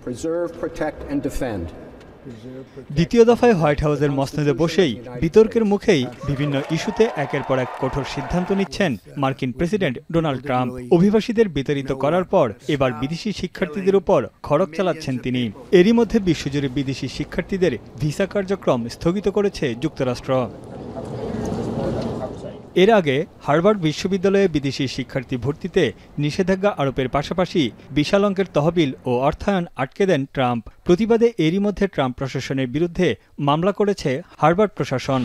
preserve, protect, and defend. দ্বিতীয় দফায় white হাউসের মসনদে বসেই বিতর্কের মুখেই বিভিন্ন ইস্যুতে একের পর এক কঠোর সিদ্ধান্ত নিচ্ছেন মার্কিন প্রেসিডেন্ট ডোনাল্ড ট্রাম্প। অভিবাসীদের বিতাড়িত করার পর এবার বিদেশি শিক্ষার্থীদের উপর খড়গ চালাচ্ছেন তিনি। এরই মধ্যে বিশ্বজুড়ে বিদেশি শিক্ষার্থীদের ভিসা কার্যক্রম স্থগিত করেছে যুক্তরাষ্ট্র। এর আগে হার্ভার্ড বিশ্ববিদ্যালয়ে বিদেশি শিক্ষার্থী ভর্তিতে নিষেধাজ্ঞা আরোপের পাশাপাশি বিশাল অঙ্কের তহবিল ও অর্থায়ন আটকে দেন ট্রাম্প। প্রতিবাদে এরই মধ্যে ট্রাম্প প্রশাসনের বিরুদ্ধে মামলা করেছে হার্ভার্ড প্রশাসন।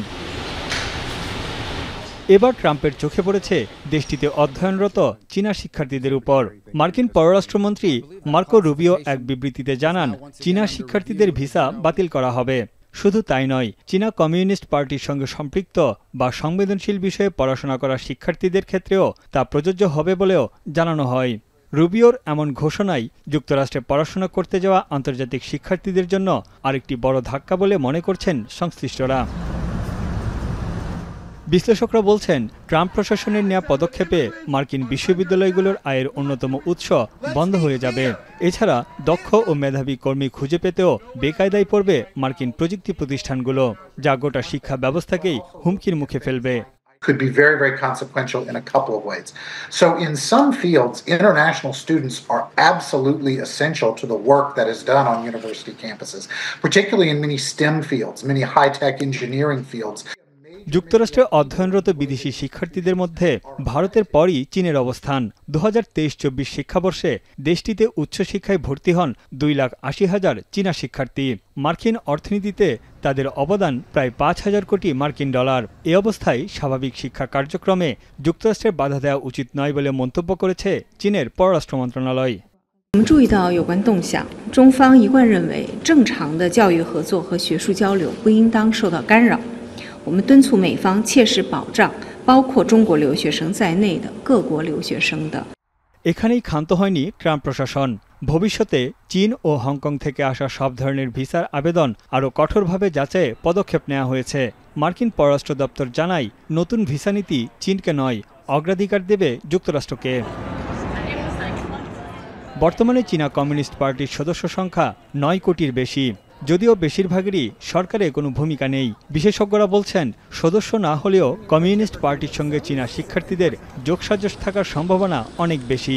এবার ট্রাম্পের চোখে পড়েছে দেশটিতে অধ্যয়নরত চীনা শিক্ষার্থীদের উপর। মার্কিন পররাষ্ট্রমন্ত্রী মার্কো রুবিও এক বিবৃতিতে জানান, চীনা শিক্ষার্থীদের ভিসা বাতিল করা হবে। শুধু তাই নয়, চীনা কমিউনিস্ট পার্টির সঙ্গে সম্পৃক্ত বা সংবেদনশীল বিষয়ে পড়াশোনা করা শিক্ষার্থীদের ক্ষেত্রেও তা প্রযোজ্য হবে বলেও জানানো হয়। রুবিওর এমন ঘোষণাই যুক্তরাষ্ট্রে পড়াশোনা করতে যাওয়া আন্তর্জাতিক শিক্ষার্থীদের জন্য আরেকটি বড় ধাক্কা বলে মনে করছেন সংশ্লিষ্টরা। বিশ্লেষকরা বলছেন, ট্রাম্প প্রশাসনের নেওয়া পদক্ষেপে মার্কিন বিশ্ববিদ্যালয়গুলোর আয়ের অন্যতম উৎস বন্ধ হয়ে যাবে। এছাড়া দক্ষ ও মেধাবী কর্মী খুঁজে পেতেও বেকায়দায় পড়বে মার্কিন প্রযুক্তি প্রতিষ্ঠানগুলো, যা গোটা শিক্ষা ব্যবস্থাকেই হুমকির মুখে ফেলবে। Could be very, very consequential in a couple of ways. So in some fields, international students are absolutely essential to the work that is done on university campuses, particularly in many STEM fields, many high-tech engineering fields. যুক্তরাষ্ট্রে অধ্যয়নরত বিদেশি শিক্ষার্থীদের মধ্যে ভারতের পরই চীনের অবস্থান। 2023-24 শিক্ষাবর্ষে দেশটিতে উচ্চশিক্ষায় ভর্তি হন 2,80,000 চীনা শিক্ষার্থী। মার্কিন অর্থনীতিতে তাদের অবদান প্রায় $5,000 কোটি মার্কিন ডলার। এ অবস্থায় স্বাভাবিক শিক্ষা কার্যক্রমে যুক্তরাষ্ট্রের বাধা দেওয়া উচিত নয় বলে মন্তব্য করেছে চীনের পররাষ্ট্র মন্ত্রণালয়। 我们注意到有关动向，中方一贯认为，正常的教育合作和学术交流不应当受到干扰。我们敦促美方切实保障包括中国留学生在内的各国留学生的。এখানেই ক্ষান্ত হয়নি ট্রাম্প প্রশাসন। ভবিষ্যতে চীন ও হংকং থেকে আসা সব ধরনের ভিসার আবেদন আরও কঠোরভাবে যাচাইয়ে পদক্ষেপ নেওয়া হয়েছে। মার্কিন পররাষ্ট্র দপ্তর জানায়, নতুন ভিসা নীতি চীনকে নয়, অগ্রাধিকার দেবে যুক্তরাষ্ট্রকে। বর্তমানে চীনা কমিউনিস্ট পার্টির সদস্য সংখ্যা 9 কোটির বেশি, যদিও বেশিরভাগেরই সরকারে কোনো ভূমিকা নেই। বিশেষজ্ঞরা বলছেন, সদস্য না হলেও কমিউনিস্ট পার্টির সঙ্গে চীনা শিক্ষার্থীদের যোগসাজশ থাকার সম্ভাবনা অনেক বেশি।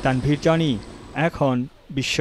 তানভীর জানি, এখন বিশ্ব।